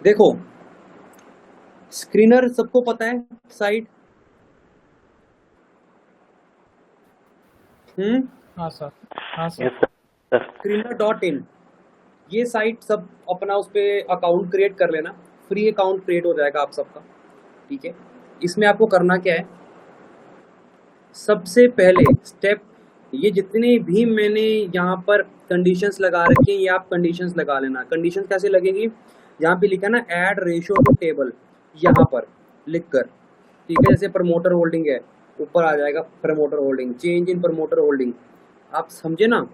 देखो, स्क्रीनर सबको पता है साइट। हाँ सर। हाँ सर। Yes sir. screener.in, ये साइट सब अपना उस पर अकाउंट क्रिएट कर लेना। फ्री अकाउंट क्रिएट हो जाएगा आप सबका, ठीक है। इसमें आपको करना क्या है, सबसे पहले स्टेप, ये जितने भी मैंने यहाँ पर कंडीशंस लगा रखी हैं ये आप कंडीशंस लगा लेना। कंडीशंस कैसे लगेगी, यहाँ पे लिखा है ना ऐड रेशियो टू टेबल, यहाँ पर लिख कर, ठीक है। जैसे प्रमोटर होल्डिंग है, ऊपर आ जाएगा promoter holding, change in promoter holding, आप समझे ना।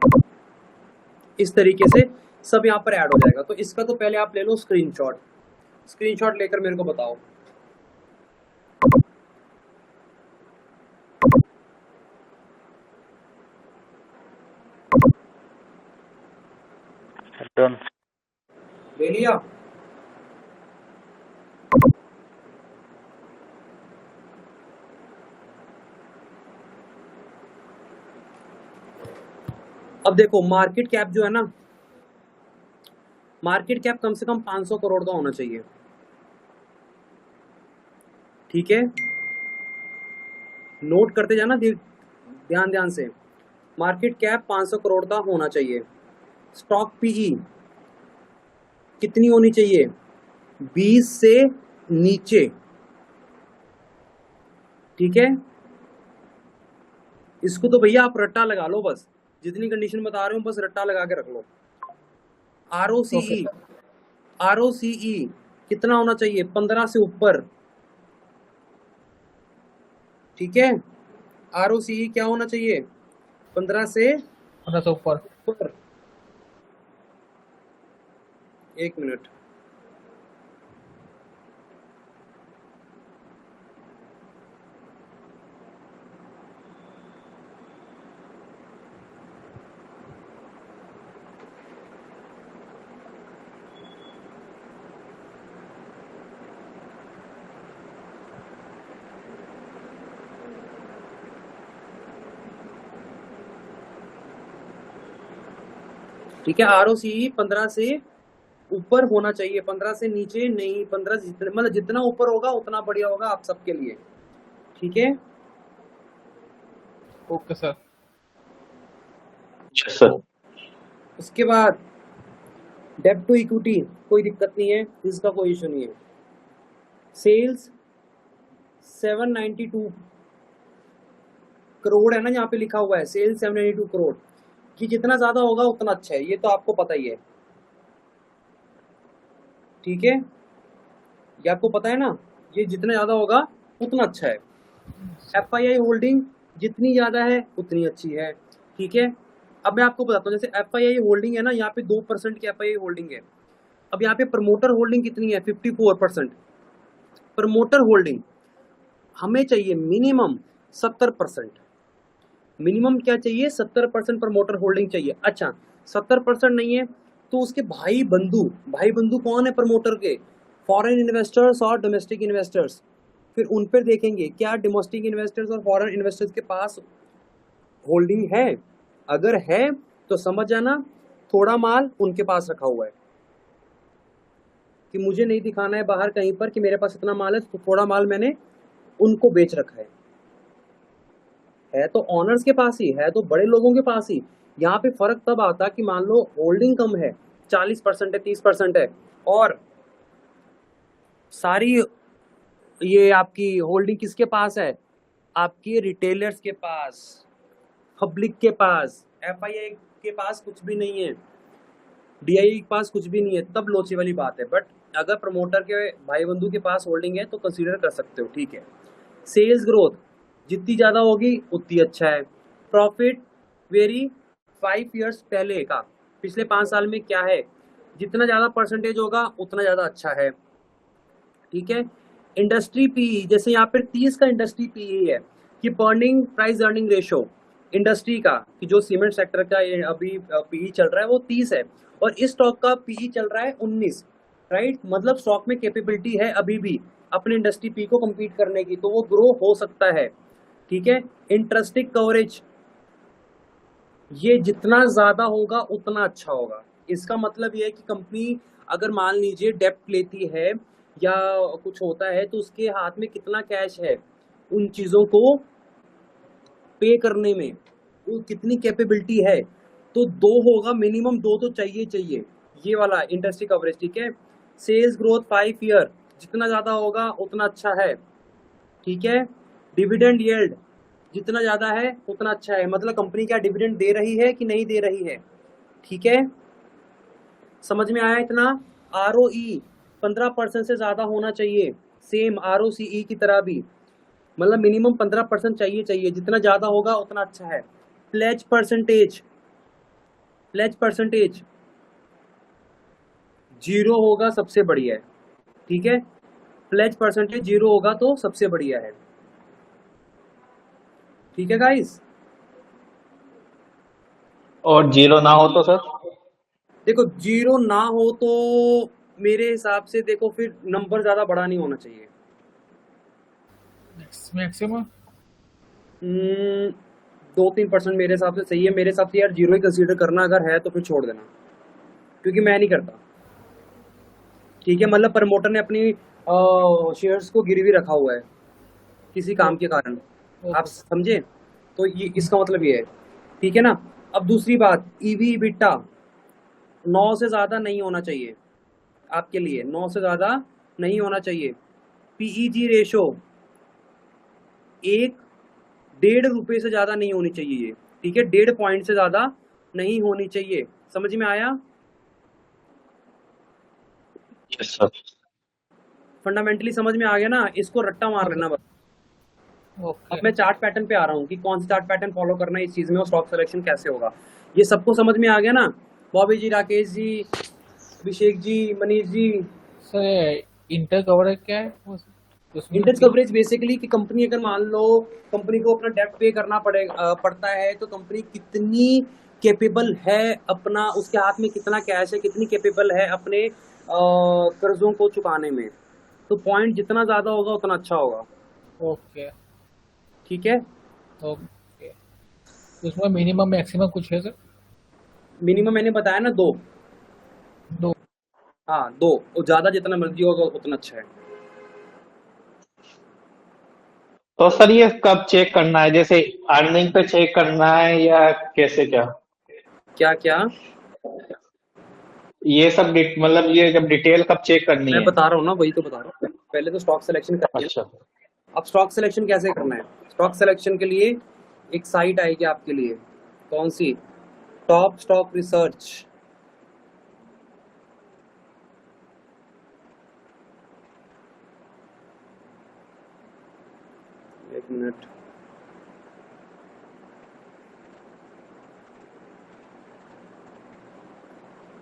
इस तरीके से सब यहाँ पर ऐड हो जाएगा। तो इसका तो पहले आप ले लो स्क्रीनशॉट। स्क्रीनशॉट लेकर मेरे को बताओ। डन। ले लिया? अब देखो मार्केट कैप जो है ना, मार्केट कैप कम से कम 500 करोड़ का होना चाहिए, ठीक है। नोट करते जाना ध्यान ध्यान से। मार्केट कैप 500 करोड़ का होना चाहिए। स्टॉक पीई कितनी होनी चाहिए, 20 से नीचे, ठीक है। इसको तो भैया आप रट्टा लगा लो, बस जितनी कंडीशन बता रहे हो बस रट्टा लगा के रख लो। आरओसीई कितना होना चाहिए, 15 से ऊपर, ठीक है। आरओसीई क्या होना चाहिए, 15 से ऊपर। एक मिनट, ठीक है। आरओसीई 15 से ऊपर होना चाहिए, 15 से नीचे नहीं। 15 मतलब जितना ऊपर होगा उतना बढ़िया होगा आप सबके लिए, ठीक है। Okay sir. Yes sir. उसके बाद डेब्ट टू इक्विटी कोई दिक्कत नहीं है, इसका कोई इशू नहीं है। सेल्स 792 करोड़ है ना, यहाँ पे लिखा हुआ है सेल्स 792 करोड़। कि जितना ज्यादा होगा उतना अच्छा है, ये तो आपको पता ही है, ठीक है। ये आपको पता है ना, ये जितना ज्यादा होगा उतना अच्छा है। एफआईआई होल्डिंग जितनी ज्यादा है उतनी अच्छी है, ठीक है। अब मैं आपको बताता हूँ, जैसे एफआईआई होल्डिंग है ना, यहाँ पे 2% की एफआईआई होल्डिंग है। अब यहाँ पे प्रमोटर होल्डिंग कितनी है, 54%। प्रमोटर होल्डिंग हमें चाहिए मिनिमम 70%। मिनिमम क्या चाहिए, 70% प्रमोटर होल्डिंग चाहिए। अच्छा 70% नहीं है तो उसके भाई बंधु कौन है प्रमोटर के, फॉरेन इन्वेस्टर्स और डोमेस्टिक इन्वेस्टर्स। फिर उन पर देखेंगे क्या डोमेस्टिक इन्वेस्टर्स और फॉरेन इन्वेस्टर्स के पास होल्डिंग है। अगर है तो समझ जाना थोड़ा माल उनके पास रखा हुआ है, कि मुझे नहीं दिखाना है बाहर कहीं पर कि मेरे पास इतना माल है, तो थोड़ा माल मैंने उनको बेच रखा है तो ऑनर्स के पास ही है, तो बड़े लोगों के पास ही। यहाँ पे फर्क तब आता कि मान लो होल्डिंग कम है, 40% है, 30% है, और सारी ये आपकी होल्डिंग किसके पास है, आपके रिटेलर्स के पास, पब्लिक के पास, एफआईआई के पास कुछ भी नहीं है, डीआई के पास कुछ भी नहीं है, तब लोचे वाली बात है। बट अगर प्रमोटर के भाई बंधु के पास होल्डिंग है तो कंसीडर कर सकते हो, ठीक है। सेल्स ग्रोथ जितनी ज़्यादा होगी उतनी अच्छा है। प्रॉफिट वेरी 5 ईयर्स पहले का, पिछले 5 साल में क्या है, जितना ज़्यादा परसेंटेज होगा उतना ज़्यादा अच्छा है, ठीक है। इंडस्ट्री पीई जैसे यहाँ पर 30 का इंडस्ट्री पीई है कि burning price earning ratio industry का, कि जो सीमेंट सेक्टर का ये अभी पीई चल रहा है वो 30 है, और इस स्टॉक का पीई चल रहा है 19, राइट। मतलब स्टॉक में कैपेबिलिटी है अभी भी अपने इंडस्ट्री पी को कम्पीट करने की, तो वो ग्रो हो सकता है, ठीक है। इंटरेस्टिंग कवरेज ये जितना ज्यादा होगा उतना अच्छा होगा। इसका मतलब ये है कि कंपनी अगर मान लीजिए डेप्ट लेती है या कुछ होता है तो उसके हाथ में कितना कैश है उन चीज़ों को पे करने में, वो कितनी कैपेबिलिटी है। तो 2 होगा मिनिमम, 2 तो चाहिए चाहिए। ये वाला इंडस्ट्री कवरेज, ठीक है। सेल्स ग्रोथ 5 ईयर, जितना ज़्यादा होगा उतना अच्छा है, ठीक है। डिविडेंड यील्ड जितना ज़्यादा है उतना अच्छा है, मतलब कंपनी क्या डिविडेंड दे रही है कि नहीं दे रही है, ठीक है। समझ में आया इतना। ROE 15% से ज़्यादा होना चाहिए, सेम ROCE की तरह भी, मतलब मिनिमम 15% चाहिए चाहिए, जितना ज़्यादा होगा उतना अच्छा है। प्लेज परसेंटेज, प्लेज परसेंटेज 0 होगा सबसे बढ़िया है, ठीक है। प्लेज परसेंटेज 0 होगा तो सबसे बढ़िया है, ठीक है गाइस। और 0 ना हो तो सर? देखो 0 ना हो तो मेरे हिसाब से देखो फिर नंबर ज़्यादा बड़ा नहीं होना चाहिए। मैक्सिमम 2-3% मेरे हिसाब से सही है। मेरे हिसाब से यार 0 ही कंसीडर करना, अगर है तो फिर छोड़ देना, क्योंकि मैं नहीं करता, ठीक है। मतलब प्रमोटर ने अपनी शेयर्स को गिरवी रखा हुआ है किसी काम के कारण, आप समझे। तो ये इसका मतलब ये है, ठीक है ना। अब दूसरी बात, ईवी बिट्टा 9 से ज़्यादा नहीं होना चाहिए आपके लिए, 9 से ज़्यादा नहीं होना चाहिए। PEG रेशो 1.5 रुपये से ज़्यादा नहीं होनी चाहिए ये, ठीक है। 1.5 पॉइंट से ज़्यादा नहीं होनी चाहिए, समझ में आया। Yes sir. फंडामेंटली समझ में आ गया ना, इसको रट्टा मार लेना बस। अब मैं चार्ट पैटर्न पे आ रहा हूँ कि कौन सा चार्ट पैटर्न फॉलो करना है इस चीज़ में, और स्टॉक सिलेक्शन कैसे होगा, ये सबको समझ में आ गया ना। बॉबी जी, Rakesh ji, Abhishek ji, Manish ji. Sir inter coverage क्या है उसमें? इंडेक्स कवरेज बेसिकली कि कंपनी अगर मान लो कंपनी को अपना डेब्ट पे करना पड़ता है, तो कंपनी कितनी कैपेबल है, अपना उसके हाथ में कितना कैश है, कितनी कैपेबल है अपने कर्जों को चुकाने में। तो पॉइंट जितना ज्यादा होगा उतना अच्छा होगा, ओके ठीक है। ओके। उसमें मिनिमम मैक्सिमम कुछ है सर? मिनिमम मैंने बताया ना 2। 2। हाँ 2, और ज्यादा जितना मर्जी होगा उतना अच्छा है। तो सर ये कब चेक करना है, जैसे अर्निंग पे चेक करना है या कैसे क्या? क्या क्या ये सब मतलब ये जब डिटेल कब चेक करनी मैं है? बता रहा हूँ ना, वही तो बता रहा हूँ। पहले तो स्टॉक सिलेक्शन करिए। अच्छा। अब स्टॉक सिलेक्शन कैसे करना है, स्टॉक सिलेक्शन के लिए एक साइट आएगी आपके लिए, कौन सी, टॉप स्टॉक रिसर्च। एक मिनट,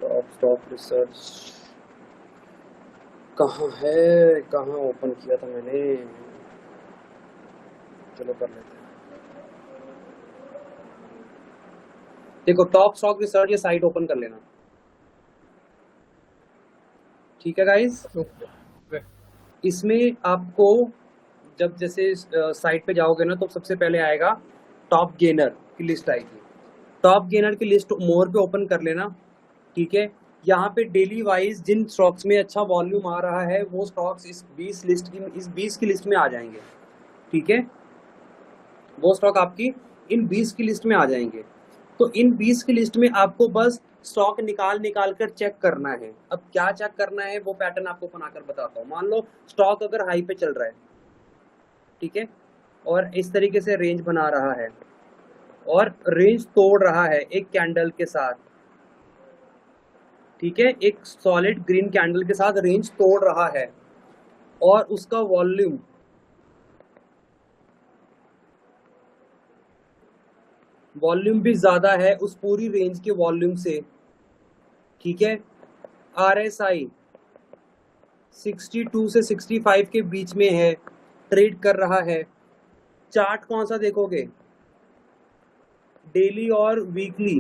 टॉप स्टॉक रिसर्च कहाँ है, कहाँ ओपन किया था मैंने, चलो कर लेते हैं। देखो टॉप स्टॉक रिसर्च ये साइट ओपन कर लेना, ठीक है गाइस। इसमें आपको जब जैसे साइट पे जाओगे ना, तो सबसे पहले आएगा टॉप गेनर की लिस्ट आएगी। टॉप गेनर की लिस्ट मोर पे ओपन कर लेना, ठीक है। यहाँ पे डेली वाइज जिन स्टॉक्स में अच्छा वॉल्यूम आ रहा है वो स्टॉक्स इस 20 की लिस्ट में आ जाएंगे, ठीक है। वो स्टॉक आपकी इन 20 की लिस्ट में आ जाएंगे। तो इन 20 की लिस्ट में आपको बस स्टॉक निकाल कर चेक करना है। अब क्या चेक करना है वो पैटर्न आपको बनाकर बताता हूँ। मान लो स्टॉक अगर हाई पे चल रहा है, ठीक है, और इस तरीके से रेंज बना रहा है और रेंज तोड़ रहा है एक कैंडल के साथ, ठीक है, एक सॉलिड ग्रीन कैंडल के साथ रेंज तोड़ रहा है, और उसका वॉल्यूम भी ज्यादा है उस पूरी रेंज के वॉल्यूम से, ठीक है। RSI 62 से 65 के बीच में है, ट्रेड कर रहा है। चार्ट कौन सा देखोगे, डेली और वीकली,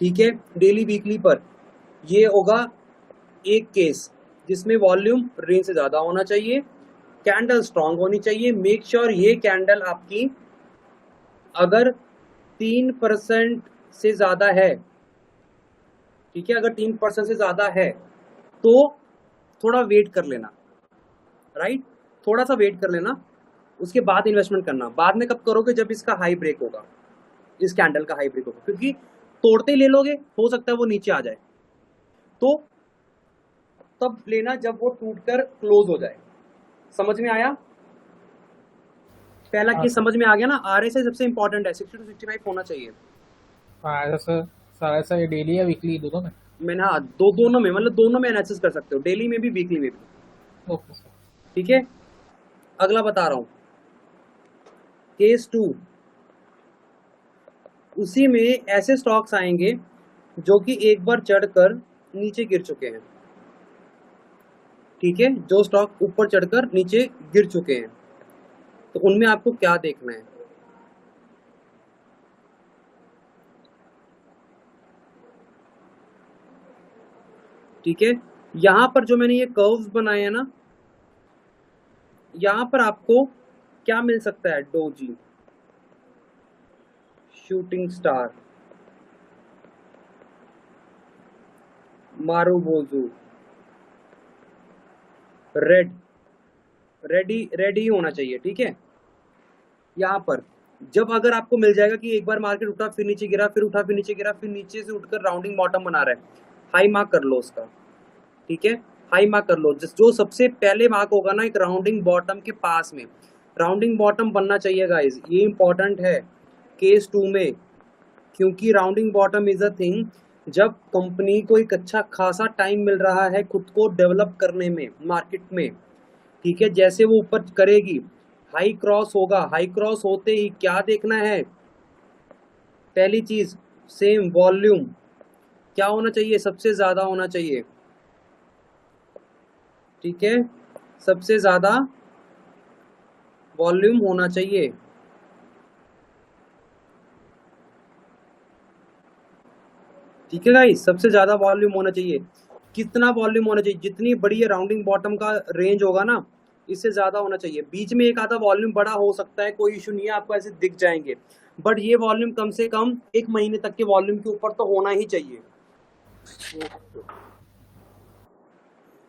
ठीक है। डेली वीकली पर ये होगा एक केस जिसमें वॉल्यूम रेंज से ज्यादा होना चाहिए, कैंडल स्ट्रांग होनी चाहिए। मेक श्योर ये कैंडल आपकी अगर 3% से ज्यादा है ठीक है, अगर 3% से ज्यादा है तो थोड़ा वेट कर लेना, राइट, थोड़ा सा वेट कर लेना, उसके बाद इन्वेस्टमेंट करना। बाद में कब करोगे? जब इसका हाई ब्रेक होगा, इस कैंडल का हाई ब्रेक होगा, क्योंकि तोड़ते ही ले लोगे, हो सकता है वो नीचे आ जाए, तो तब लेना जब वो टूटकर क्लोज हो जाए। समझ में आया? पहला हाँ केस सर। समझ में आ गया ना? RSI सबसे इंपॉर्टेंट है, 60 to 65 होना चाहिए। हाँ ऐसा सर, सर ऐसा ये डेली या वीकली दोनों में? मैंने, हाँ, दोनों में, मतलब दोनों में एनालिसिस कर सकते हो, डेली में भी वीकली में भी। Okay sir. ठीक है, अगला बता रहा हूं, केस 2। उसी में ऐसे स्टॉक्स आएंगे जो कि एक बार चढ़कर नीचे गिर चुके हैं। ठीक है, जो स्टॉक ऊपर चढ़कर नीचे गिर चुके हैं, तो उनमें आपको क्या देखना है? ठीक है, यहां पर जो मैंने ये कर्व्स बनाए हैं ना, यहां पर आपको क्या मिल सकता है? Doji, shooting star, marubozu, red ही होना चाहिए। ठीक है, यहाँ पर जब अगर आपको मिल जाएगा कि एक बार मार्केट उठा फिर नीचे गिरा, फिर उठा फिर नीचे गिरा, फिर नीचे से उठकर राउंडिंग बॉटम बना रहा है, हाई मार्क कर लो उसका। ठीक है, हाई मार्क कर लो, जो सबसे पहले मार्क होगा ना एक राउंडिंग बॉटम के पास में, राउंडिंग बॉटम बनना चाहिए गाइस, ये इंपॉर्टेंट है केस 2 में, क्योंकि rounding bottom is a thing जब कंपनी को एक अच्छा खासा टाइम मिल रहा है खुद को डेवलप करने में मार्केट में। ठीक है, जैसे वो ऊपर करेगी, हाई क्रॉस होगा, हाई क्रॉस होते ही क्या देखना है? पहली चीज, सेम वॉल्यूम क्या होना चाहिए? सबसे ज्यादा होना चाहिए। ठीक है, सबसे ज्यादा वॉल्यूम होना चाहिए। ठीक है गाइस, सबसे ज्यादा वॉल्यूम होना चाहिए। कितना वॉल्यूम होना चाहिए? जितनी बड़ी ये राउंडिंग बॉटम का रेंज होगा ना, इससे ज्यादा होना चाहिए। बीच में एक आधा वॉल्यूम बड़ा हो सकता है, कोई इशू नहीं है, आपको ऐसे दिख जाएंगे, बट ये वॉल्यूम कम से कम 1 महीने तक के वॉल्यूम के ऊपर तो होना ही चाहिए।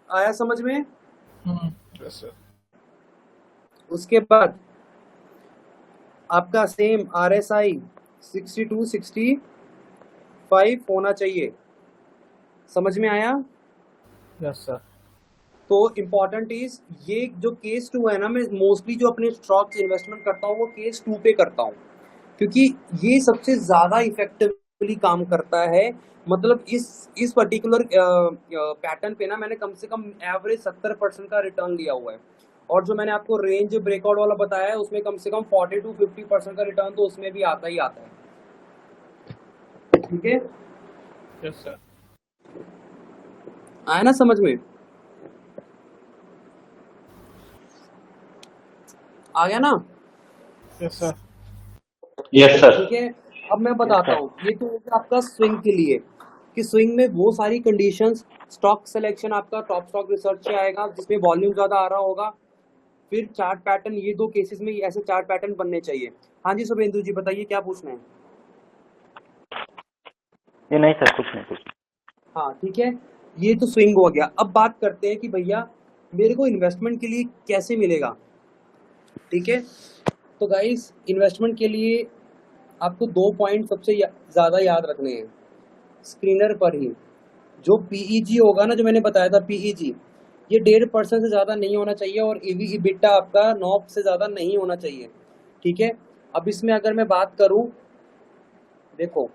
आया समझ में? Yes sir. उसके बाद आपका सेम RSI 62 65 होना चाहिए। समझ में आया? Yes sir. तो इम्पॉर्टेंट इज ये जो केस 2 है ना, मैं मोस्टली जो अपने स्टॉक्स इन्वेस्टमेंट करता हूँ वो केस 2 पे करता हूँ, क्योंकि ये सबसे ज्यादा इफेक्टिवली काम करता है। मतलब इस पर्टिकुलर पैटर्न पे ना मैंने कम से कम एवरेज 70% का रिटर्न लिया हुआ है, और जो मैंने आपको रेंज ब्रेकआउट वाला बताया है उसमें कम से कम 40 to 50% का रिटर्न तो उसमें भी आता ही आता है। ठीक है, यस सर। आया ना समझ में? आ गया ना? Yes sir. Yes sir. ठीक है, अब मैं बताता हूँ, ये तो हो गया आपका स्विंग के लिए, कि स्विंग में वो सारी कंडीशंस, स्टॉक सिलेक्शन आपका टॉप स्टॉक रिसर्च से आएगा जिसमें वॉल्यूम ज्यादा आ रहा होगा, फिर चार्ट पैटर्न, ये 2 केसेस में ऐसे चार्ट पैटर्न बनने चाहिए। हाँ जी शुभेंदु जी, बताइए क्या पूछना है? ये नहीं सर, कुछ नहीं। हाँ ठीक है, ये तो स्विंग हो गया। अब बात करते हैं कि भैया मेरे को इन्वेस्टमेंट के लिए कैसे मिलेगा। ठीक है, तो गाइस इन्वेस्टमेंट के लिए आपको 2 पॉइंट सबसे ज्यादा याद रखने हैं स्क्रीनर पर ही। जो PEG होगा ना, जो मैंने बताया था PEG, ये 1.5% से ज्यादा नहीं होना चाहिए, और EV EBITDA आपका 9 से ज्यादा नहीं होना चाहिए। ठीक है, अब इसमें अगर मैं बात करूं, देखो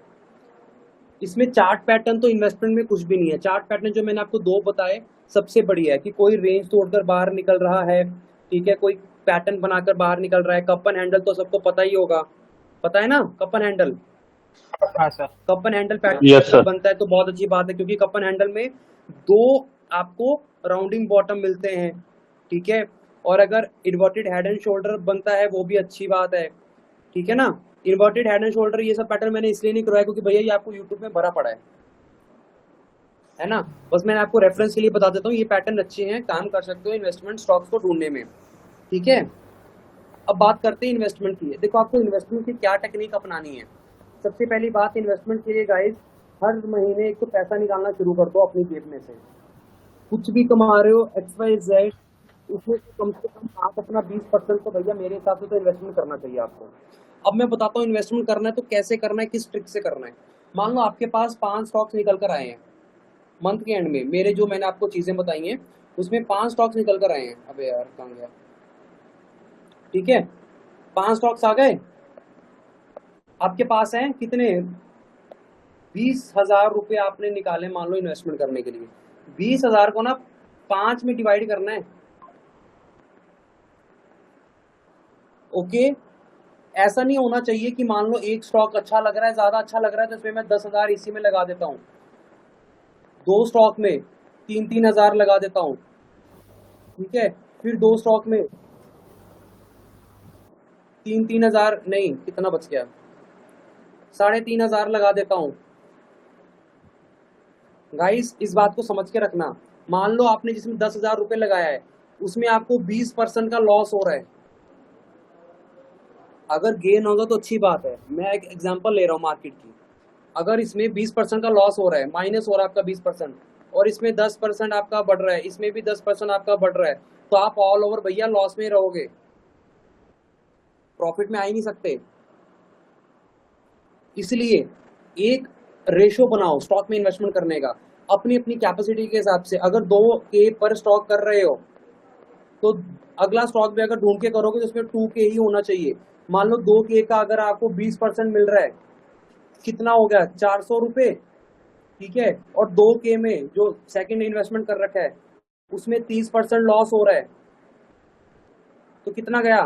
इसमें चार्ट पैटर्न तो इन्वेस्टमेंट में कुछ भी नहीं है। चार्ट पैटर्न जो मैंने आपको 2 बताए सबसे बढ़िया है, कि कोई रेंज तोड़कर बाहर निकल रहा है, ठीक है, कोई पैटर्न बनाकर बाहर निकल रहा है। कप एंड हैंडल तो सबको पता ही होगा, पता है ना? कप एंड हैंडल, हाँ sir. Cup and handle Yes, sir. Pattern बनता है तो बहुत अच्छी बात है, क्योंकि कप एंड हैंडल में 2 आपको राउंडिंग बॉटम मिलते हैं। ठीक है, और अगर इन्वर्टेड हेड एंड शोल्डर बनता है वो भी अच्छी बात है। ठीक है ना, इन्वर्टेड हेड एंड शोल्डर ये सब पैटर्न मैंने इसलिए नहीं करवाया क्योंकि भैया ये आपको यूट्यूब में भरा पड़ा है ना, बस मैंने आपको रेफरेंस के लिए बता देता हूँ, ये पैटर्न अच्छे हैं, काम कर सकते हो इन्वेस्टमेंट स्टॉक्स को ढूंढने में। ठीक है, अब बात करते हैं इन्वेस्टमेंट की। देखो आपको इन्वेस्टमेंट की क्या टेक्निक अपनानी है। सबसे पहली बात इन्वेस्टमेंट के लिए गाइस, हर महीने एक तो पैसा निकालना शुरू कर दो अपनी जेब में से। कुछ भी कमा रहे हो XYZ, उसमें से कम 8 अपना 20% तो भैया मेरे हिसाब से तो इन्वेस्टमेंट करना चाहिए आपको। अब मैं बताता हूँ इन्वेस्टमेंट करना है तो कैसे करना है, किस ट्रिक से करना है। मान लो आपके पास 5 स्टॉक्स निकल कर आए हैं मंथ के एंड में, मेरे जो मैंने आपको चीजें बताई हैं उसमें 5 स्टॉक्स निकल कर आए हैं। अबे यार कहाँ गया, ठीक है 5 स्टॉक्स आ गए आपके पास हैं। कितने, 20,000 रुपये आपने निकाले मान लो इन्वेस्टमेंट करने के लिए। 20,000 को ना 5 में डिवाइड करना है। ओके, ऐसा नहीं होना चाहिए कि मान लो एक स्टॉक अच्छा लग रहा है, ज्यादा अच्छा लग रहा है तो इसमें मैं 10,000 इसी में लगा देता हूँ, 2 स्टॉक में 3,000 लगा देता हूँ, ठीक है, फिर 2 स्टॉक में 3,000 नहीं, कितना बच गया, 3,500 लगा देता हूँ। गाइस इस बात को समझ के रखना, मान लो आपने जिसमें 10,000 रुपये लगाया है उसमें आपको 20% का लॉस हो रहा है। अगर गेन होगा तो अच्छी बात है, मैं एक एग्जांपल ले रहा हूँ मार्केट की। अगर इसमें 20% का लॉस हो रहा है, माइनस हो रहा है आपका 20%, और इसमें 10% आपका बढ़ रहा है, इसमें भी 10% आपका बढ़ रहा है, तो आप ऑल ओवर भैया लॉस में रहोगे, प्रॉफिट में आ ही नहीं सकते। इसलिए एक रेशो बनाओ स्टॉक में इन्वेस्टमेंट करने का अपनी अपनी कैपेसिटी के हिसाब से। अगर 2K पर स्टॉक कर रहे हो तो अगला स्टॉक भी अगर ढूंढ के करोगे तो उसमें 2K ही होना चाहिए। मान लो 2K का अगर आपको 20% मिल रहा है, कितना हो गया, 400 रुपये, ठीक है, और 2K में जो सेकंड इन्वेस्टमेंट कर रखा है उसमें 30% लॉस हो रहा है, तो कितना गया,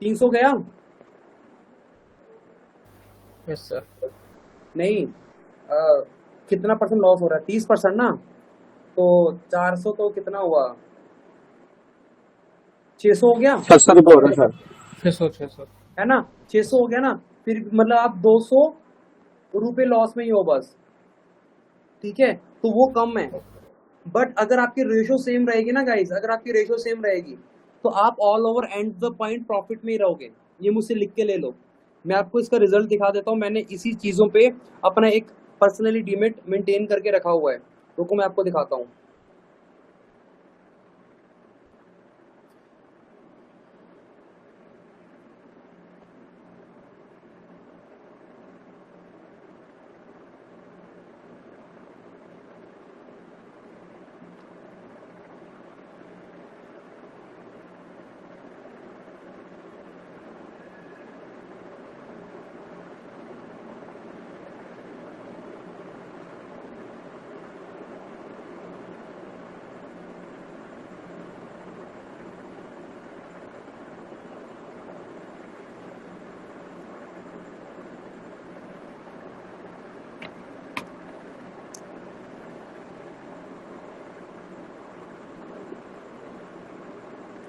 300 गया, यस सर। नहीं कितना परसेंट लॉस हो रहा है, 30% ना, तो 400 तो कितना हुआ, 600 हो गया, 600 रुपये हो रहा है सर। 600 है ना, 600 हो गया ना, फिर मतलब आप 200 रुपये लॉस में ही हो बस, ठीक है, तो वो कम है। बट अगर आपकी रेशो सेम रहेगी ना गाइस, अगर आपकी रेशो सेम रहेगी तो आप all over and the point profit में ही रहोगे। ये मुझसे लिख के ले लो, मैं आपको इसका रिजल्ट दिखा देता हूँ। मैंने इसी चीजों पे अपना एक पर्सनली डीमेट मेंटेन करके रखा हुआ है, रुको मैं आपको दिखाता हूँ।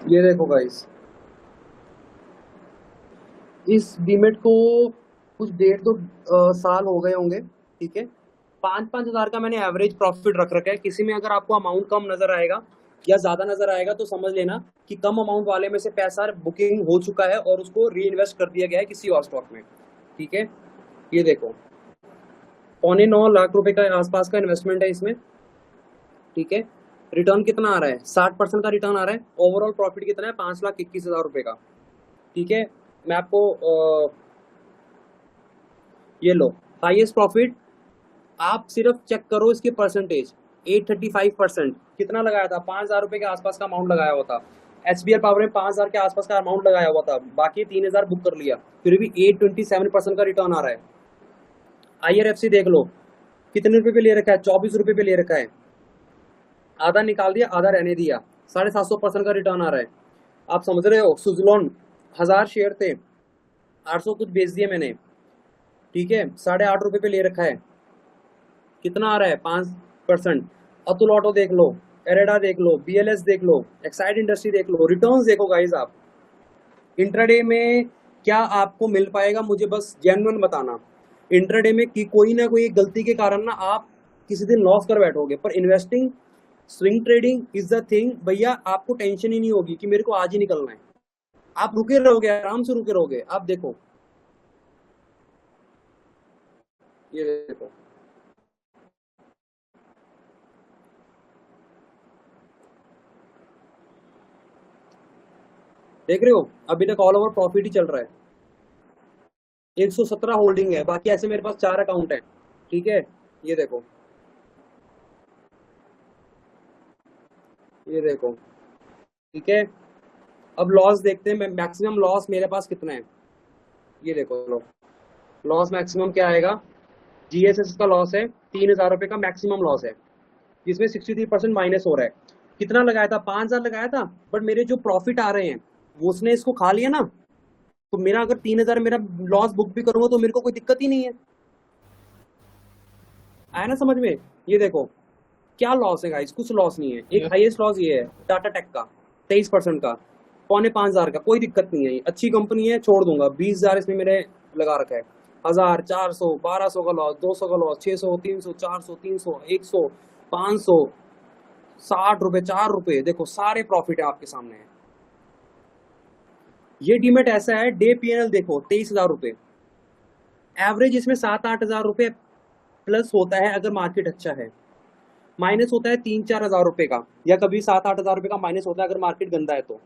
ये देखो गाइस, इस डीमेट को कुछ 1.5-2 साल हो गए होंगे, ठीक है। 5-5 हज़ार का मैंने एवरेज प्रॉफिट रख रखा है। किसी में अगर आपको अमाउंट कम नजर आएगा या ज्यादा नजर आएगा तो समझ लेना कि कम अमाउंट वाले में से पैसा बुकिंग हो चुका है और उसको री इन्वेस्ट कर दिया गया है किसी और स्टॉक में, ठीक है। ये देखो 9.25 लाख रुपए का आसपास का इन्वेस्टमेंट है इसमें, ठीक है। रिटर्न कितना आ रहा है, 60% का रिटर्न आ रहा है। ओवरऑल प्रॉफिट कितना है, 5,21,000 रुपए का, ठीक है। मैं आपको ये लो हाईएस्ट प्रॉफिट, आप सिर्फ चेक करो इसके परसेंटेज, 835%। कितना लगाया था, 5,000 रुपए के आसपास का अमाउंट लगाया हुआ था। HBL पावर में 5,000 के आसपास का अमाउंट लगाया हुआ था, बाकी 3,000 बुक कर लिया, फिर भी 827% का रिटर्न आ रहा है। IRFC देख लो कितने रुपए पे ले रखा है, 24 रुपए पे ले रखा है, आधा निकाल दिया आधा रहने दिया, 750% का रिटर्न आ रहा है। आप समझ रहे हो। सुजलॉन 1,000 शेयर थे, 800 कुछ बेच दिए मैंने, ठीक है, 8.5 रुपए पे ले रखा है, कितना आ रहा है, 5%। अतुल ऑटो देख लो, एरेडा देख लो, BLS देख लो, एक्साइड इंडस्ट्री देख लो, रिटर्न्स देखो गाइस। आप इंट्राडे में क्या आपको मिल पाएगा, मुझे बस जेन्युइन बताना। इंट्राडे में कि कोई ना कोई गलती के कारण ना आप किसी दिन लॉस कर बैठोगे, पर investing swing trading is the thing भैया, आपको टेंशन ही नहीं होगी कि मेरे को आज ही निकलना है। आप रुके रहोगे, आराम से रुके रहोगे। आप देखो ये देखो, देख रहे हो, अभी तक ऑल ओवर प्रॉफिट ही चल रहा है। 117 होल्डिंग है, बाकी ऐसे मेरे पास 4 अकाउंट है। ठीक है, ये देखो, ये देखो। ठीक है, अब लॉस देखते हैं, मैक्सिमम लॉस मेरे पास कितना है। ये देखो लो, लॉस मैक्सिमम क्या आएगा। जीएसएस का लॉस है 3,000 रुपए का मैक्सिमम लॉस है, जिसमें 63% माइनस हो रहा है। कितना लगाया था, 5,000 लगाया था, बट मेरे जो प्रॉफिट आ रहे हैं वो उसने इसको खा लिया ना, तो मेरा अगर 3,000 मेरा लॉस बुक भी करूंगा तो मेरे को कोई दिक्कत ही नहीं है। आया ना समझ में। ये देखो क्या लॉस है गाइस, कुछ लॉस नहीं है। एक Yes. हाईएस्ट लॉस ये है टाटा टेक का 23% का, 4,500 का, कोई दिक्कत नहीं है, ये अच्छी कंपनी है, छोड़ दूंगा। 20,000 इसमें मेरे लगा रखा है, 1,000, 400, 1,200 का लॉस, 200 का लॉस, 600, 300, 400, 300, 100, 500, 60 रुपए, 4 रुपए, देखो सारे प्रॉफिट है आपके सामने है। ये डीमेट ऐसा है, डे पीएनएल देखो 23,000 रुपए, एवरेज इसमें 7-8 हजार रुपए प्लस होता है अगर मार्केट अच्छा है, माइनस होता है 3-4 हजार रुपए का, या कभी 7-8 हजार रुपए का माइनस होता है अगर मार्केट गंदा है तो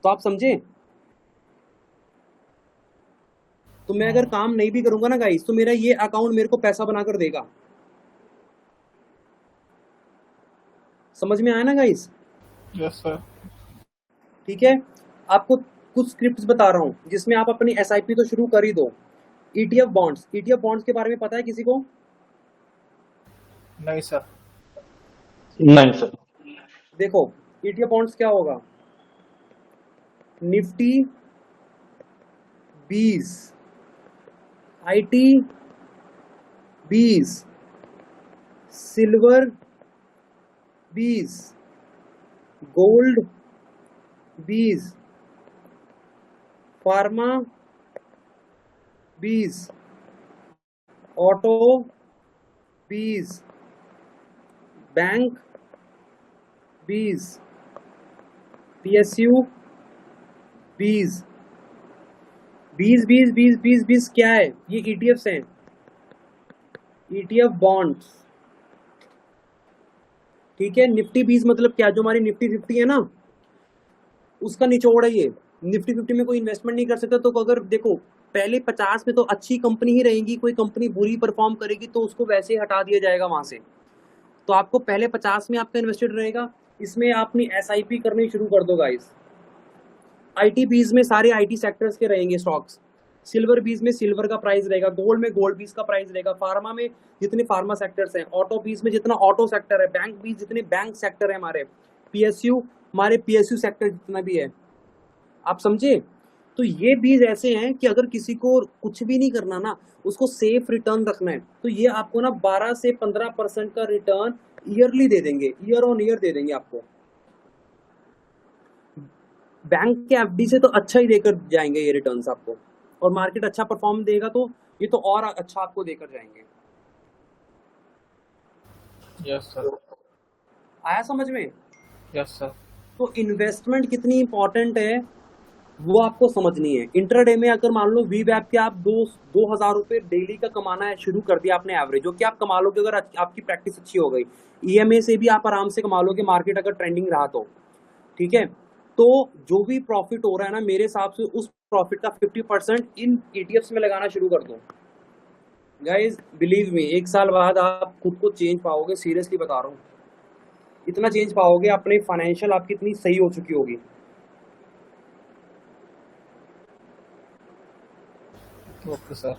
आप समझे। तो मैं अगर काम नहीं भी करूंगा ना गाइस, तो मेरा ये अकाउंट मेरे को पैसा बनाकर देगा। समझ में आया ना गाइस। Yes sir. ठीक है, आपको कुछ स्क्रिप्ट्स बता रहा हूं जिसमें आप अपनी एसआईपी तो शुरू कर ही दो। ईटीएफ बॉन्ड्स, ईटीएफ बॉन्ड्स के बारे में पता है किसी को। नहीं सर। नहीं सर। देखो ईटीएफ बॉन्ड्स क्या होगा, Nifty 20, IT 20, silver 20, gold 20, pharma 20, auto 20, bank 20, PSU 20, 20, 20, 20, 20, 20 क्या है, ये ईटीएफ्स हैं, ईटीएफ बॉन्ड्स। ठीक है, निफ्टी 20 मतलब क्या, जो हमारी निफ्टी 50 है ना, उसका निचोड़ है ये। निफ्टी 50 में कोई इन्वेस्टमेंट नहीं कर सकता, तो अगर देखो पहले 50 में तो अच्छी कंपनी ही रहेगी, कोई कंपनी बुरी परफॉर्म करेगी तो उसको वैसे ही हटा दिया जाएगा वहां से। तो आपको पहले 50 में आपका इन्वेस्टेड रहेगा, इसमें अपनी एसआईपी करनी शुरू कर दो गाइस। आईटी बीज में सारे आईटी सेक्टर्स के रहेंगे स्टॉक्स, सिल्वर बीज में सिल्वर का प्राइस रहेगा, गोल्ड में गोल्ड बीज का प्राइस रहेगा, फार्मा में जितने फार्मा सेक्टर्स हैं, ऑटो बीज में जितना ऑटो सेक्टर है, बैंक बीज जितने बैंक सेक्टर है हमारे, पीएसयू हमारे पीएसयू सेक्टर जितना भी है, आप समझे। तो ये बीज ऐसे हैं कि अगर किसी को कुछ भी नहीं करना ना, उसको सेफ रिटर्न रखना है, तो ये आपको ना 12 से 15% का रिटर्न ईयरली दे देंगे, ईयर ऑन ईयर दे देंगे आपको। बैंक के एफडी से तो अच्छा ही देकर जाएंगे ये रिटर्न्स आपको, और मार्केट अच्छा परफॉर्म देगा तो ये तो और अच्छा आपको देकर जाएंगे। Yes sir. आया समझ में। Yes sir. तो इन्वेस्टमेंट कितनी इंपॉर्टेंट है वो आपको समझनी है। इंट्राडे में अगर मान लो वी वैप के आप 2,000 रुपए डेली का कमाना है, शुरू कर दिया आपने एवरेज, जो कि आप कमा लोगे अगर आपकी प्रैक्टिस अच्छी हो गई। ईएमए से भी आप आराम से कमा लोगे, मार्केट अगर ट्रेंडिंग रहा तो। ठीक है, तो जो भी प्रॉफिट हो रहा है ना, मेरे हिसाब से उस प्रॉफिट का 50% इन ईटीएफ्स में लगाना शुरू कर दो गाइस। बिलीव मी, 1 साल बाद आप खुद को चेंज पाओगे, सीरियसली बता रहा हूँ, इतना चेंज पाओगे, अपने फाइनेंशियल आपकी इतनी सही हो चुकी होगी। Okay sir.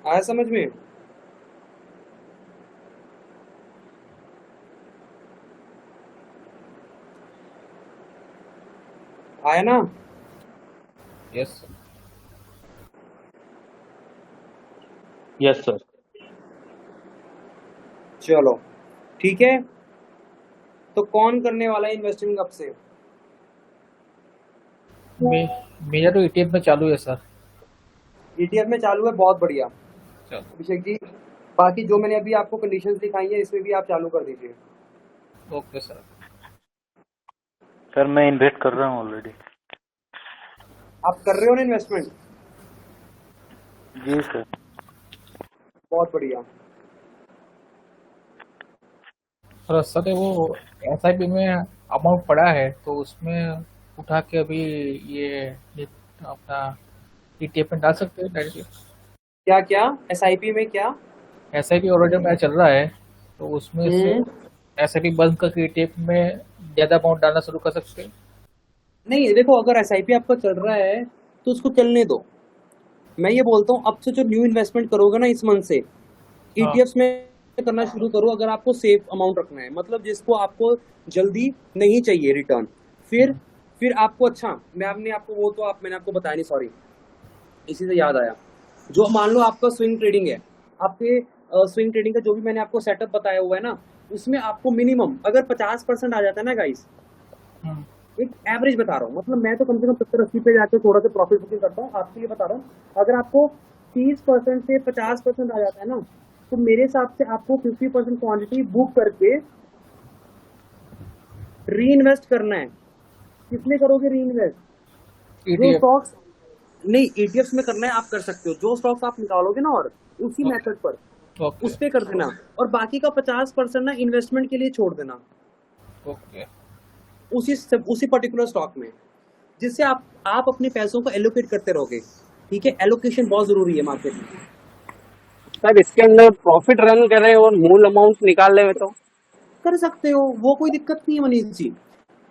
आया समझ में। आया ना। Yes sir. Yes sir. चलो ठीक है, तो कौन करने वाला है इन्वेस्टिंग अब से। मेरा तो ईटीएफ में चालू है सर। ईटीएफ में चालू है, बहुत बढ़िया चलो। अभिषेक जी। बाकी जो मैंने अभी आपको कंडीशंस दिखाई है इसमें भी आप चालू कर दीजिए। Okay sir. सर मैं इन्वेस्ट कर रहा हूँ ऑलरेडी। आप कर रहे हो ना इन्वेस्टमेंट। जी सर। बहुत बढ़िया। और सर वो एसआईपी में अमाउंट पड़ा है तो उसमें उठा के अभी ये अपना ईटीएफ में डाल सकते हैं डायरेक्टली। क्या क्या एसआईपी में क्या? एसआईपी ऑलरेडी मेरा चल रहा है तो उसमें से हम्म। एसआईपी बंद करके ईटीएफ में ज्यादा अमाउंट डालना शुरू कर सकते हैं। नहीं देखो, अगर एसआईपी आपका चल रहा है तो उसको चलने दो। मैं ये बोलता हूँ अब से जो न्यू इन्वेस्टमेंट करोगे ना इस मंथ से हाँ ईटीएफ्स में करना शुरू करो, अगर आपको सेफ अमाउंट रखना है, मतलब जिसको आपको जल्दी नहीं चाहिए रिटर्न। फिर आपको, अच्छा मैं आपने आपको वो तो आप मैंने आपको बताया नहीं, सॉरी, इसी से याद आया। जो मान लो आपका स्विंग ट्रेडिंग है, आपके स्विंग ट्रेडिंग का जो भी मैंने आपको सेटअप बताया हुआ है ना, उसमें आपको मिनिमम अगर 50% आ जाता है ना गाइस, हम्म, एक एवरेज बता रहा हूँ, मतलब मैं तो कम से कम 70-80 पे जाके थोड़ा सा प्रॉफिट बुकिंग करता हूँ, आपके लिए बता रहा हूँ। अगर आपको 30% से 50% आ जाता है ना, तो मेरे हिसाब से आपको 50% क्वांटिटी बुक करके री इन्वेस्ट करना है। किसमें करोगे री इन्वेस्ट? जो ईटीएफ। स्टॉक्स, नहीं ईटीएफ में करना है आप कर सकते हो, जो स्टॉक्स आप निकालोगे ना, और उसी मेथड पर ओके उस पे कर देना, और बाकी का 50% ना इन्वेस्टमेंट के लिए छोड़ देना ओके उसी पर्टिकुलर स्टॉक में, जिससे आप अपने पैसों को एलोकेट करते रहोगे। ठीक है, एलोकेशन बहुत जरूरी है मार्केट में। सर इसके अंदर प्रॉफिट रन करें और मूल अमाउंट निकाल ले तो कर सकते हो, वो कोई दिक्कत नहीं है मनीष जी।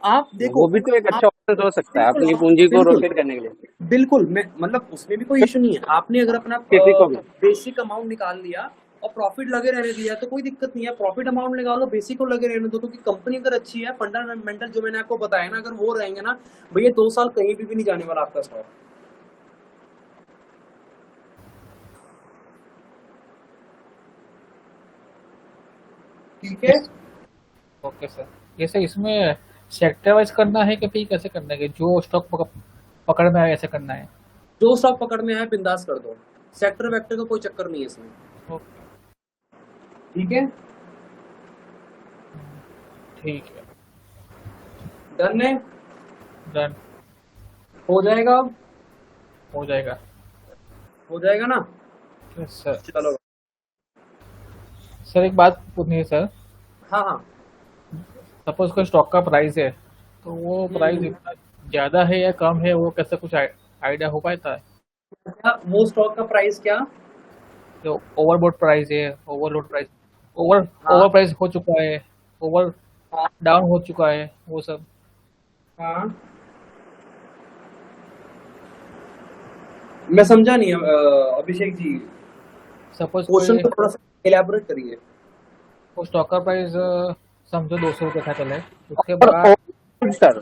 आप देखो, वो भी तो एक आप अच्छा ऑप्शन हो सकता है बिल्कुल अपनी पूंजी को बिल्कुल रोटेट करने के लिए बिल्कुल, मैं मतलब उसमें भी कोई इशू नहीं है। आपने अगर अपना किसी को भी। बेसिक अमाउंट निकाल लिया और प्रॉफिट लगे रहने दिया तो कोई दिक्कत नहीं है। प्रॉफिट अमाउंट निकालो, बेसिक को लगे रहने दो, क्योंकि कंपनी अगर अच्छी है, फंडामेंटल जो मैंने आपको बताया ना, अगर वो रहेंगे ना भैया, 2 साल कहीं भी नहीं जाने वाला आपका स्टॉक। ठीक है, ओके सर। जैसे इसमें सेक्टर वाइज करना है कि फिर कैसे करना है कि जो स्टॉक पकड़ में आए ऐसे करना है? जो स्टॉक पकड़ में आए बिंदास कर दो, सेक्टर वेक्टर का कोई चक्कर नहीं है इसमें। ओके ठीक है, ठीक है, डन है, डन हो जाएगा, हो जाएगा। हो जाएगा ना। Yes sir. चलो, सर एक बात पूछनी है सर। हाँ हाँ। सपोज कोई स्टॉक का प्राइस है तो वो प्राइस हम्म। इतना ज्यादा है या कम है, वो कैसे कुछ आइडिया हो पाता है? क्या वो स्टॉक का प्राइस क्या? जो ओवरबोट प्राइस है, ओवरलोड प्राइस, ओवर हाँ ओवर प्राइस हो चुका है, ओवर हाँ डाउन हो चुका है, वो सब। हाँ। मैं समझा नहीं अभिषेक जी, सपोज क्वेश्चन कोई को थोड़ा सा एलैबोरेट करिए। वो स्टॉक का प्राइस समझो 200 रुपये था चले, उसके और बाद सर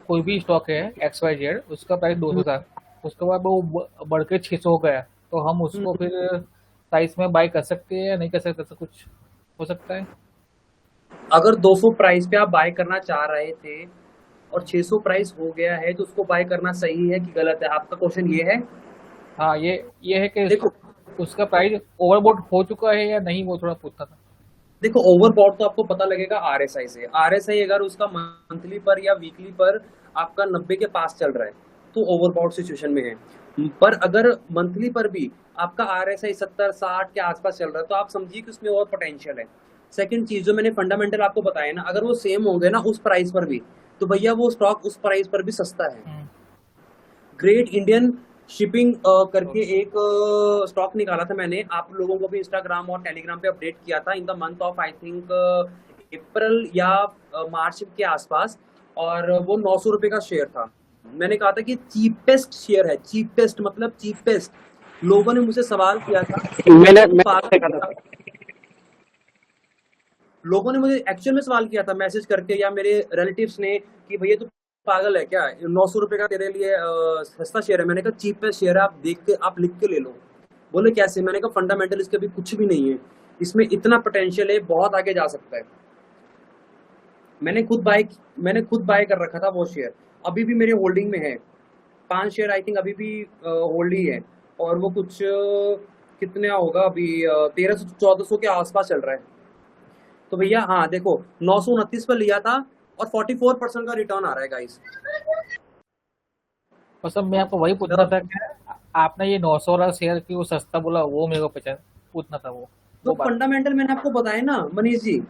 कोई भी स्टॉक है XYZ, उसका प्राइस 200 था, उसके बाद वो बढ़ के 600 हो गया, तो हम उसको फिर प्राइस में बाय कर सकते हैं या नहीं कर सकते? ऐसा कुछ हो सकता है? अगर 200 प्राइस पे आप बाय करना चाह रहे थे और 600 प्राइस हो गया है, तो उसको बाय करना सही है कि गलत है? आपका क्वेश्चन ये है। हाँ, ये है कि देखो उसका प्राइस ओवरबोट हो चुका है या नहीं, वो थोड़ा पूछना था। देखो, ओवरबॉट तो आपको पता लगेगा आरएसआई से। आरएसआई अगर उसका मंथली पर या वीकली पर आपका 90 के पास चल रहा है तो ओवरबॉट सिचुएशन में है। पर अगर मंथली पर भी आपका आरएसआई 70-60 के आसपास चल रहा है, तो आप समझिए कि उसमें और पोटेंशियल है। सेकंड चीज जो मैंने फंडामेंटल आपको बताया ना, अगर वो सेम हो गए ना उस प्राइस पर भी, तो भैया वो स्टॉक उस प्राइस पर भी सस्ता है। ग्रेट इंडियन शिपिंग करके एक स्टॉक निकाला था मैंने, आप लोगों को भी इंस्टाग्राम और टेलीग्राम पे अपडेट किया था in the month of I think April या मार्च के आसपास, और वो 900 रुपए का शेयर था। मैंने कहा था कि चीपेस्ट शेयर है, चीपेस्ट मतलब चीपेस्ट। लोगों ने मुझसे सवाल किया था, मैंने तू पागल देखा है था। क्या? लोगों ने मुझे एक्चुअल में सवाल किया था मैसेज करके, या मेरे रिलेटिव्स ने, कि भैया तू पागल है क्या, 900 रुपए का तेरे लिए सस्ता शेयर है। मैंने कहा चीपेस्ट शेयर है, आप देख के आप लिख के ले लो। बोले कैसे? मैंने कहा फंडामेंटल इसके अभी कुछ भी नहीं है, इसमें इतना पोटेंशियल है, बहुत आगे जा सकता है। मैंने खुद बाय कर रखा था वो शेयर, अभी भी मेरे होल्डिंग में है। 5 शेयर आई थिंक अभी भी होल्ड ही है, और वो कुछ कितने होगा अभी, 1300-1400 के आसपास चल रहा है। तो भैया हाँ देखो, 929 पर लिया था और 44% का रिटर्न आ रहा है गाइस। और सब मैं आपको वही पूछ रहा था कि आपने ये 900 वाला शेयर की वो सस्ता बोला, वो मेरे को पहचान पूछना था वो तो वो बात। फंडामेंटल मैंने आपको बताया ना मनीष जी, जो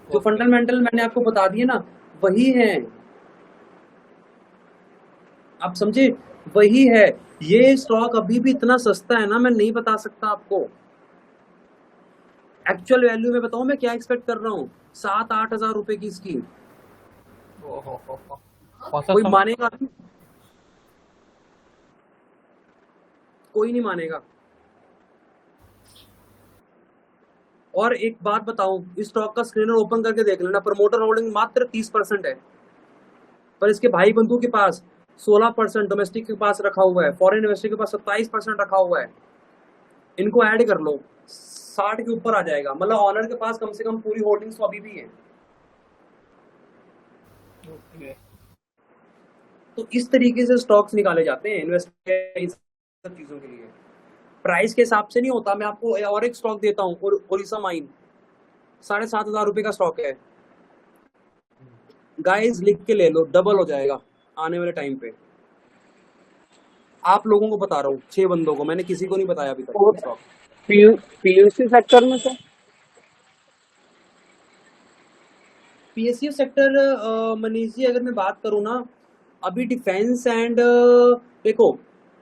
ओके। फंडामेंटल मैंने आपको बता दिए ना, वही है, आप समझे, वही है। ये स्टॉक अभी भी इतना सस्ता है ना, मैं नहीं बता सकता आपको। एक्चुअल वैल्यू में बताऊं मैं क्या एक्सपेक्ट कर रहा हूँ, 7-8 हजार रुपए की इसकी। ओहो हो। कौन सा कोई स्टॉक? मानेगा नहीं, कोई नहीं मानेगा। और एक बात बताऊं, इस स्टॉक का स्क्रीनर ओपन करके देख लेना, प्रमोटर होल्डिंग मात्र 30% है, पर इसके भाई बंधु के पास 16% डोमेस्टिक के पास रखा हुआ है, फॉरेन इन्वेस्टर के पास 27% रखा हुआ है। इनको ऐड कर लो, 60 के ऊपर आ जाएगा। मतलब ऑनर के पास कम से कम पूरी होल्डिंग्स तो अभी भी है। ओके। तो इस तरीके से स्टॉक्स निकाले जाते हैं इन्वेस्टर इन सब चीजों के लिए, प्राइस के हिसाब से नहीं होता। मैं आपको और एक स्टॉक देता हूँ, ओरिसा माइन, 7,500 रुपए का स्टॉक है गाइस, लिख के ले लो, डबल हो जाएगा आने वाले टाइम पे। आप लोगों को बता रहा हूँ, 6 बंदों को, मैंने किसी को नहीं बताया अभी तक और स्टॉक। पीयूसी सेक्टर में sir, PSU sector, Manish ji अगर मैं बात करूँ ना, अभी डिफेंस एंड देखो,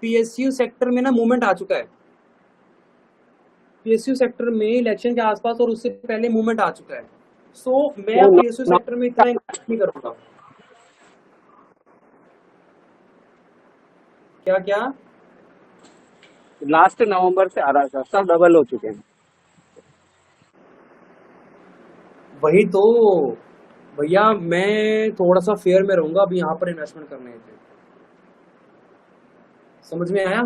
पीएसयू सेक्टर में ना मूवमेंट आ चुका है। पीएसयू सेक्टर में इलेक्शन के आसपास और उससे पहले मूवमेंट आ चुका है। सो मैं वो पीएसयू सेक्टर में इतना इन्वेस्ट नहीं करूंगा। क्या क्या? लास्ट नवंबर से आ रहा था, सब डबल हो चुके हैं। वही तो भैया, मैं थोड़ा सा फेयर में रहूंगा अभी यहाँ पर इन्वेस्टमेंट करने के। समझ में आया?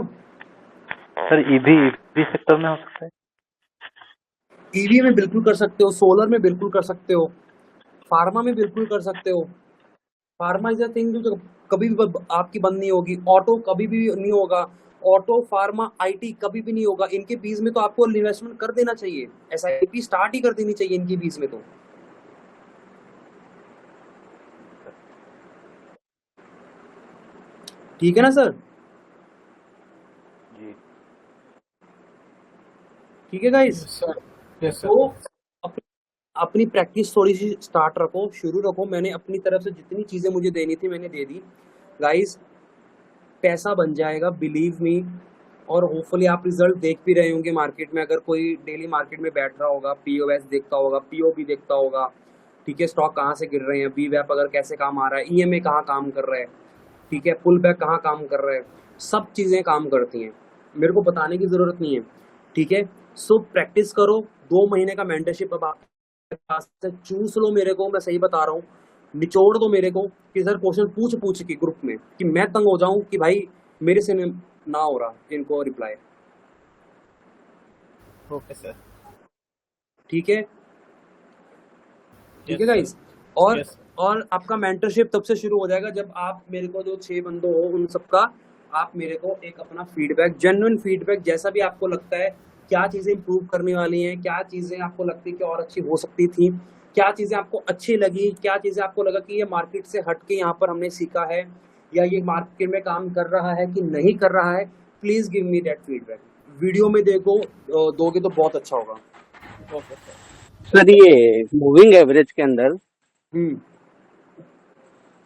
सर ईवी सेक्टर में हो सकता है। ईवी में बिल्कुल कर सकते हो, सोलर में बिल्कुल कर सकते हो, फार्मा में बिल्कुल कर सकते हो। फार्मा इज अ थिंग जो कभी भी आपकी बंद नहीं होगी, ऑटो कभी भी नहीं होगा, ऑटो फार्मा आईटी कभी भी नहीं होगा। इनके बीच में तो आपको इन्वेस्टमेंट कर देना चाहिए, एसआईपी स्टार्ट ही कर देनी चाहिए इनके बीच में तो। ठीक है ना सर? जी ठीक है guys. Yes sir. Yes sir. तो अपनी अपनी प्रैक्टिस थोड़ी सी स्टार्ट रखो, शुरू रखो। मैंने अपनी तरफ से जितनी चीजें मुझे देनी थी मैंने दे दी गाइस। पैसा बन जाएगा, बिलीव मी। और होपफुली आप रिजल्ट देख भी रहे होंगे मार्केट में। अगर कोई डेली मार्केट में बैठ रहा होगा, पीओएस देखता होगा, पीओबी देखता होगा, ठीक है, स्टॉक कहाँ से गिर रहे हैं, बी वैप अगर कैसे काम आ रहा है, ईएमए कहाँ काम कर रहा है, ठीक है, पुल बैक कहाँ काम कर रहा है, सब चीज़ें काम करती हैं, मेरे को बताने की ज़रूरत नहीं है। ठीक है, सो प्रैक्टिस करो। 2 महीने का मेंटरशिप अब आपके पास है, चूस लो मेरे को, मैं सही बता रहा हूँ। निचोड़ दो मेरे को कि सर क्वेश्चन पूछ पूछ के ग्रुप में, कि मैं तंग हो जाऊं कि भाई मेरे से ना हो रहा इनको रिप्लाई। Okay sir. ठीक है, ठीक है यस सर। गाइस। और यस। और आपका मेंटरशिप तब से शुरू हो जाएगा जब आप मेरे को, जो 6 बंदों हो उन सबका, आप मेरे को एक अपना फीडबैक, जेन्युइन फीडबैक, जैसा भी आपको लगता है क्या चीज़ें इंप्रूव करने वाली हैं, क्या चीज़ें आपको लगती है कि और अच्छी हो सकती थी, क्या चीज़ें आपको अच्छी लगी, क्या चीज़ें आपको लगा कि ये मार्केट से हट के यहाँ पर हमने सीखा है, या ये मार्केट में काम कर रहा है कि नहीं कर रहा है, please give me that feedback. Video में देखो, दोगे तो बहुत अच्छा होगा। Okay sir. सर ये मूविंग एवरेज के अंदर हम्म,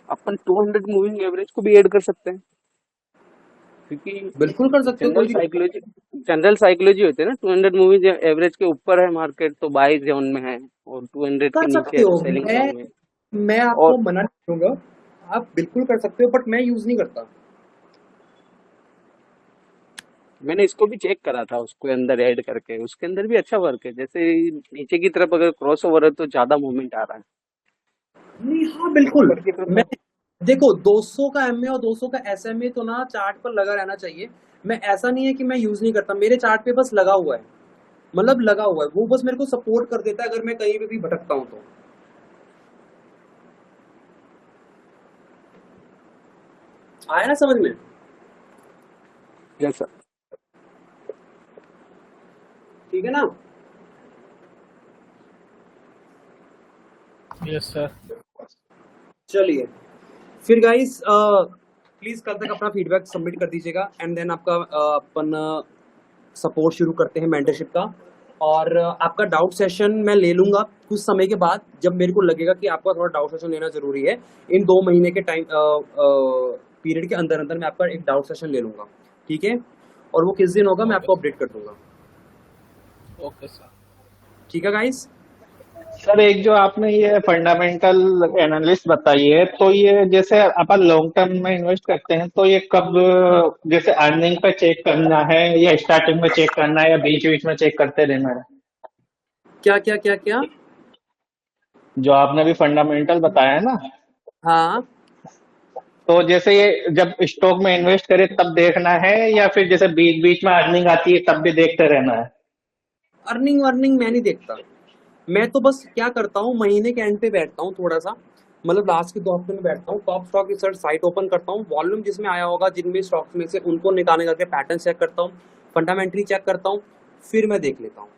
अपन 200 मूविंग एवरेज को भी ऐड कर सकते हैं, क्योंकि बिल्कुल कर सकते हो, कोई दिक्कत जनरल साइकोलॉजी होती है ना, 200 मूविंग एवरेज के ऊपर है मार्केट तो बाई जोन में है, और 200 के कर नीचे सकते है हो। तो सेलिंग जोन में है। मैं और आपको मना नहीं करूंगा, आप बिल्कुल कर सकते हो, बट मैं यूज नहीं करता। मैंने इसको भी चेक करा था, उसको अंदर ऐड करके, उसके अंदर भी अच्छा वर्क है। जैसे नीचे की तरफ अगर क्रॉस ओवर है तो ज्यादा मूवमेंट आ रहा है, नहीं, हाँ बिल्कुल। ऊपर की तरफ मैं देखो, 200 का एमए और 200 का एसएमए तो ना चार्ट पर लगा रहना चाहिए। मैं, ऐसा नहीं है कि मैं यूज नहीं करता, मेरे चार्ट पे बस लगा हुआ है, मतलब लगा हुआ है, वो बस मेरे को सपोर्ट कर देता है अगर मैं कहीं पे भी भटकता हूं तो। आया ना समझ में? जैसा ठीक है ना? Yes sir. चलिए फिर गाइस, प्लीज कल तक अपना फीडबैक सबमिट कर दीजिएगा एंड देन आपका अपन सपोर्ट शुरू करते हैं मेंटरशिप का। और आपका डाउट सेशन मैं ले लूंगा कुछ समय के बाद, जब मेरे को लगेगा कि आपका थोड़ा डाउट सेशन लेना जरूरी है। इन 2 महीने के टाइम पीरियड के अंदर अंदर मैं आपका एक डाउट सेशन ले लूंगा, ठीक है? और वो किस दिन होगा मैं आपको अपडेट कर दूंगा, ओके सर। ठीक है गाइस? सर एक जो आपने ये फंडामेंटल एनालिस्ट बताई है, तो ये जैसे अपन लॉन्ग टर्म में इन्वेस्ट करते हैं तो ये कब, जैसे अर्निंग पे चेक करना है या स्टार्टिंग में चेक करना है या बीच बीच में चेक करते रहना है? क्या क्या क्या क्या? जो आपने अभी फंडामेंटल बताया है ना, हाँ, तो जैसे ये जब स्टॉक में इन्वेस्ट करे तब देखना है या फिर जैसे बीच बीच में अर्निंग आती है तब भी देखते रहना है? अर्निंग वर्निंग मैं नहीं देखता। मैं तो बस क्या करता हूँ, महीने के एंड पे बैठता हूँ थोड़ा सा, मतलब लास्ट के 2 हफ्ते में बैठता हूँ, top stock research site open करता हूँ, वॉल्यूम जिसमें आया होगा जिनमें स्टॉक्स में से उनको निकालने करके पैटर्न चेक करता हूँ, फंडामेंटली चेक करता हूँ, फिर मैं देख लेता हूँ।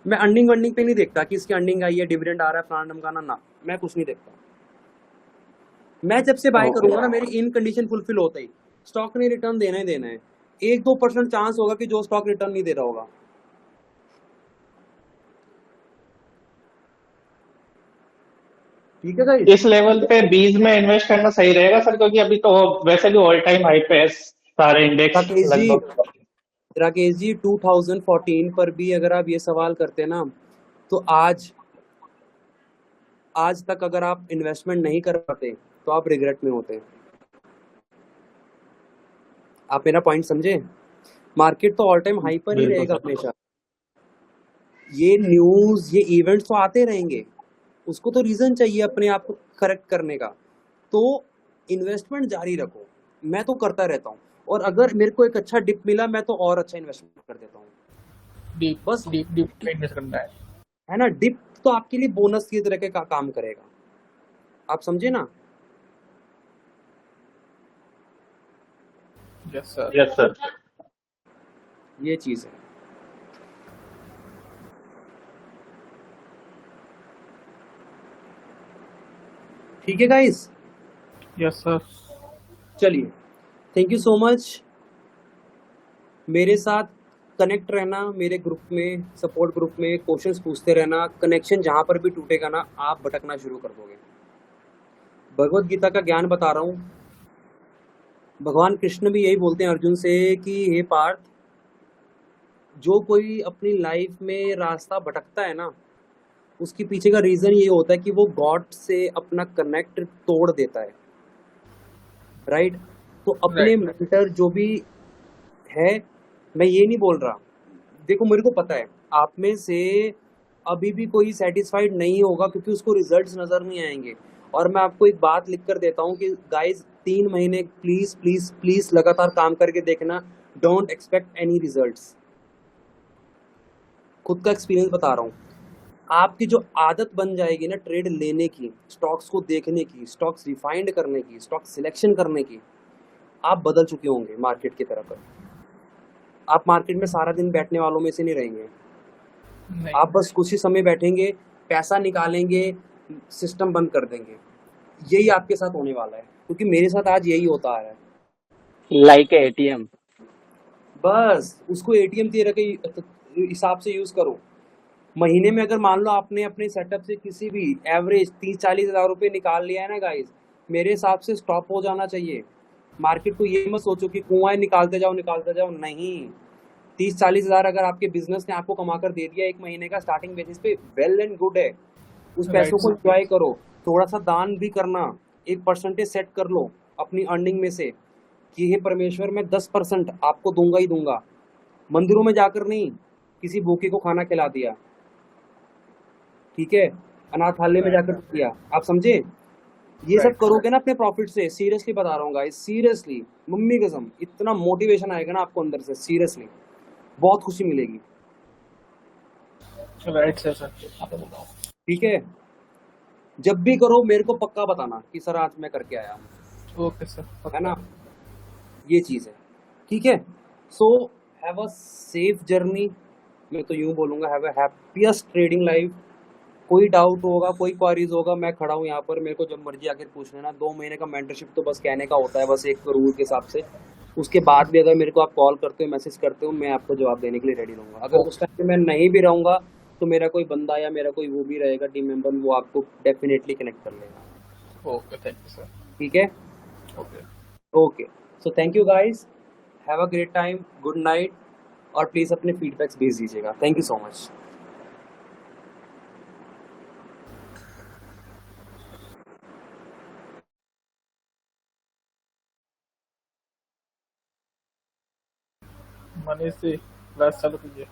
मैं अर्निंग वर्निंग पे नहीं देखता कि इसकी अर्निंग आई है, डिविडेंड आ रहा है, फलाना ढमकाना, ना, मैं कुछ नहीं देखता। मैं जब से बाय ओके। करूंगा ना, मेरी इन कंडीशन फुलफिल होता ही स्टॉक ने रिटर्न देना ही देना है। 1-2% चांस होगा कि जो स्टॉक रिटर्न नहीं दे रहा होगा। ठीक है गाइस? इस लेवल पे बीज में इन्वेस्ट करना सही रहेगा सर, क्योंकि अभी तो वैसे भी ऑल टाइम हाई पे है सारे इंडेक्स राकेश जी, लगभग। राकेश जी 2014 पर भी अगर आप ये सवाल करते ना, तो आज तक अगर आप इन्वेस्टमेंट नहीं कर पाते तो आप रिग्रेट में होते। आप मेरा पॉइंट समझे? मार्केट तो ऑल टाइम हाई पर ही बिल्कुल रहेगा सर। हमेशा। ये न्यूज, ये इवेंट्स तो आते रहेंगे, उसको तो रीजन चाहिए अपने आप को करेक्ट करने का। तो इन्वेस्टमेंट जारी रखो, मैं तो करता रहता हूँ, और अगर मेरे को एक अच्छा डिप मिला मैं तो और अच्छा इन्वेस्टमेंट कर देता हूँ। डीप बस, डीप डीप इन्वेस्ट करना है ना, डिप तो आपके लिए बोनस की तरह के काम करेगा। आप समझे ना? Yes sir. Yes sir. ये चीज है। ठीक है गाइस? Yes sir. चलिए, थैंक यू सो मच। मेरे साथ कनेक्ट रहना, मेरे ग्रुप में, सपोर्ट ग्रुप में क्वेश्चंस पूछते रहना। कनेक्शन जहां पर भी टूटेगा ना, आप भटकना शुरू कर दोगे। भगवत गीता का ज्ञान बता रहा हूँ। भगवान कृष्ण भी यही बोलते हैं अर्जुन से कि हे पार्थ, जो कोई अपनी लाइफ में रास्ता भटकता है ना, उसके पीछे का रीजन ये होता है कि वो गॉड से अपना कनेक्ट तोड़ देता है, राइट? तो अपने राइट। मेंटर जो भी है, मैं ये नहीं बोल रहा, देखो मेरे को पता है आप में से अभी भी कोई सेटिस्फाइड नहीं होगा क्योंकि उसको रिजल्ट्स नजर नहीं आएंगे। और मैं आपको एक बात लिख कर देता हूँ कि गाइस 3 महीने प्लीज प्लीज प्लीज लगातार काम करके देखना, डोंट एक्सपेक्ट एनी रिजल्ट्स। खुद का एक्सपीरियंस बता रहा हूँ। आपकी जो आदत बन जाएगी ना ट्रेड लेने की, स्टॉक्स को देखने की, स्टॉक्स रिफाइंड करने की, स्टॉक सिलेक्शन करने की, आप बदल चुके होंगे मार्केट की तरफ। आप मार्केट में सारा दिन बैठने वालों में से नहीं रहेंगे। नहीं। आप बस कुछ ही समय बैठेंगे, पैसा निकालेंगे, सिस्टम बंद कर देंगे। यही आपके साथ होने वाला है, क्योंकि मेरे साथ आज यही होता आ रहा है। Like ATM. बस उसको एटीएम तेरह के हिसाब से यूज करो। महीने में अगर मान लो आपने अपने सेटअप से किसी भी एवरेज 30-40 हज़ार रुपये निकाल लिया है ना गाइस, मेरे हिसाब से स्टॉप हो जाना चाहिए। मार्केट को ये मत सोचो कि कुआं निकालते जाओ नहीं। 30-40 हज़ार अगर आपके बिजनेस ने आपको कमा कर दे दिया 1 महीने का स्टार्टिंग बेसिस पे, वेल एंड गुड है। उस पैसों को एंजॉय करो, थोड़ा सा दान भी करना, एक परसेंटेज सेट कर लो अपनी अर्निंग में से कि हे परमेश्वर मैं 10% आपको दूंगा ही दूंगा। मंदिरों में जाकर नहीं, किसी भूखे को खाना खिला दिया, ठीक है, अनाथालय में जाकर किया। आप समझे? ये सब करोगे ना अपने प्रॉफिट से, सीरियसली बता रहा हूँ गाइस, सीरियसली, मम्मी कसम, इतना मोटिवेशन आएगा ना आपको अंदर से, सीरियसली बहुत खुशी मिलेगी। Right sir. आपको बताओ। ठीक है? जब भी करो मेरे को पक्का बताना कि सर आज मैं करके आया हूँ, ओके सर। है ना? ये चीज है, ठीक है? So have a safe journey, मैं तो यूं बोलूंगा, have a happiest trading life. कोई डाउट होगा, कोई क्वारीज होगा, मैं खड़ा हूँ यहाँ पर, मेरे को जब मर्जी आकर पूछ लेना। 2 महीने का मेंटरशिप तो बस कहने का होता है, बस एक रूल के हिसाब से। उसके बाद भी अगर मेरे को आप कॉल करते हो, मैसेज करते हो, मैं आपको जवाब देने के लिए रेडी रहूँगा। अगर उस टाइम पे मैं नहीं भी रहूँगा तो मेरा कोई बंदा या मेरा कोई वो भी रहेगा टीम मेंबर, वो आपको डेफिनेटली कनेक्ट कर लेगा। Okay, thank you sir. ठीक है, okay, okay. So thank you guys, have a great time, good night, और प्लीज़ अपने फीडबैक्स भेज दीजिएगा। Thank you so much. Manish ji class चालू कीजिए।